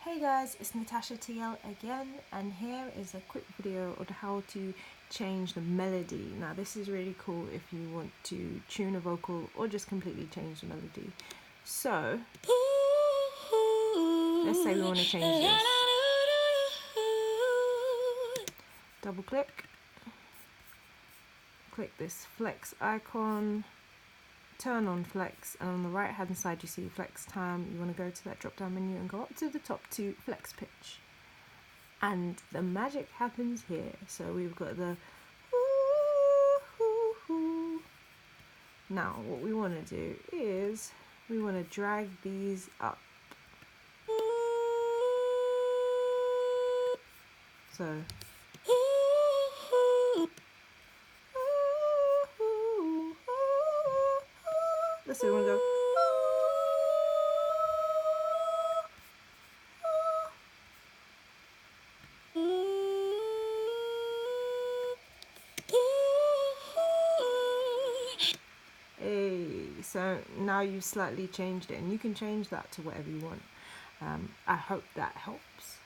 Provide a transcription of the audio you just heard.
Hey guys, it's Natasha TL again, and here is a quick video on how to change the melody. Now this is really cool if you want to tune a vocal or just completely change the melody. So let's say we want to change this. Double click this flex icon, turn on flex, and on the right hand side you see flex time. You want to go to that drop down menu and go up to the top to flex pitch, and the magic happens here. So we've got the now what we want to do is we want to drag these up. So let's see, we want to go. Hey, so now you've slightly changed it, and you can change that to whatever you want. I hope that helps.